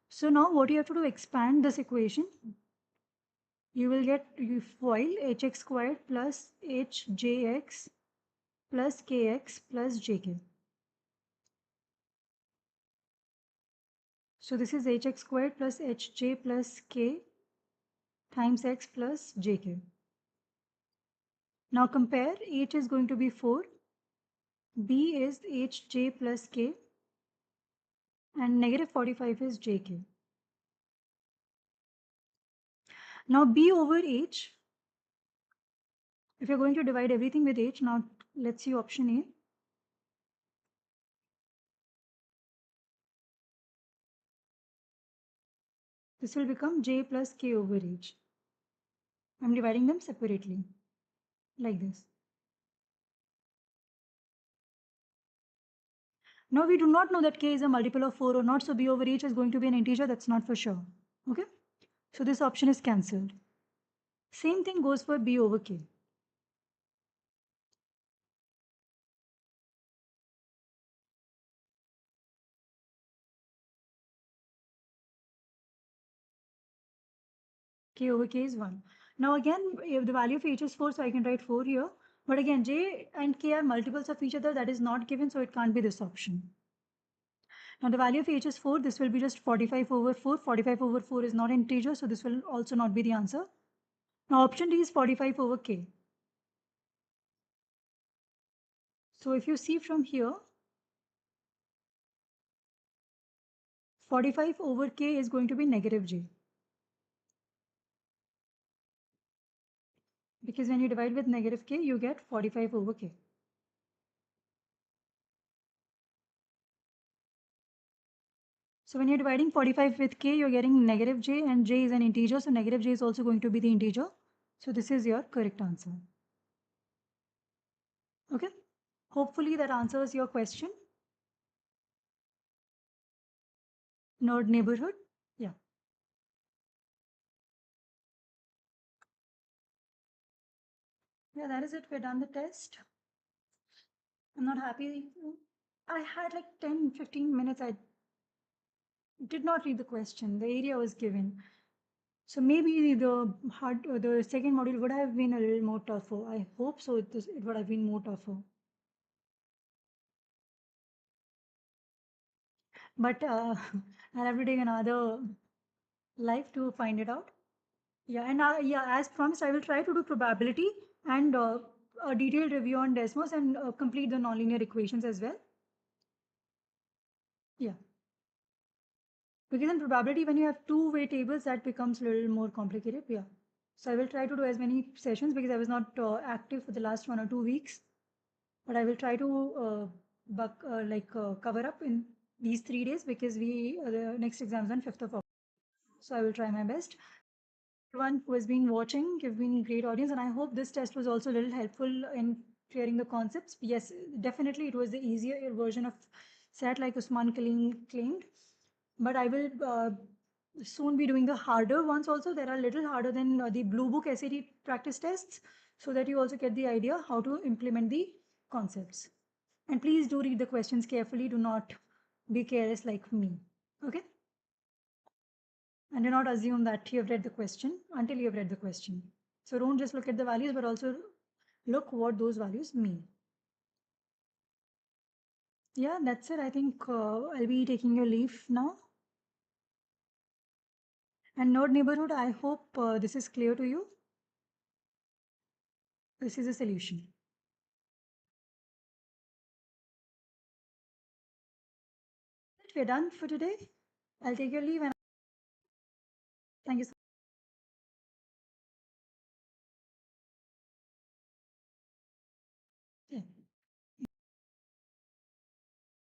So now what you have to do, expand this equation. You will get FOIL hx squared plus hjx plus kx plus jk. So this is hx squared plus hj plus k times x plus jk. Now compare, h is going to be 4, b is hj plus k, and negative 45 is jk. Now b over h, if you're going to divide everything with h, now let's see option A. This will become j plus k over h. I'm dividing them separately, like this. Now we do not know that k is a multiple of 4 or not, so b over h is going to be an integer, that's not for sure. Okay? So this option is cancelled. Same thing goes for b over k. K over K is 1. Now again, if the value of H is 4, so I can write 4 here. But again, J and K are multiples of each other. That is not given, so it can't be this option. Now the value of H is 4. This will be just 45 over 4. 45 over 4 is not integer, so this will also not be the answer. Now option D is 45 over K. So if you see from here, 45 over K is going to be negative J. Because when you divide with negative K, you get 45 over K. So when you're dividing 45 with K, you're getting negative J, and J is an integer, so negative J is also going to be the integer. So this is your correct answer. Okay. Hopefully that answers your question. Node neighborhood. Yeah. Yeah, that is it. We're done the test. I'm not happy. I had like 10-15 minutes. I did not read the question. The area was given. So maybe the second module would have been a little more tougher. I hope so. It would have been more tougher. But I'll have to take another life to find it out. Yeah, and yeah, as promised, I will try to do probability and a detailed review on Desmos and complete the nonlinear equations as well. Yeah. Because in probability, when you have two-way tables, that becomes a little more complicated. Yeah. So I will try to do as many sessions because I was not active for the last 1 or 2 weeks. But I will try to cover up in these 3 days because the next exam is on 5th of August. So I will try my best. Everyone who has been watching, you've been a great audience, and I hope this test was also a little helpful in clearing the concepts. Yes, definitely it was the easier version of SAT like Usman claimed, but I will soon be doing the harder ones also. They are a little harder than the Blue Book SAT practice tests, so that you also get the idea how to implement the concepts. And please do read the questions carefully. Do not be careless like me. Okay? And do not assume that you have read the question until you have read the question. So don't just look at the values, but also look what those values mean. Yeah, that's it. I think I'll be taking your leave now. And node neighborhood, I hope this is clear to you. This is a solution. We're done for today. I'll take your leave and thank you so much.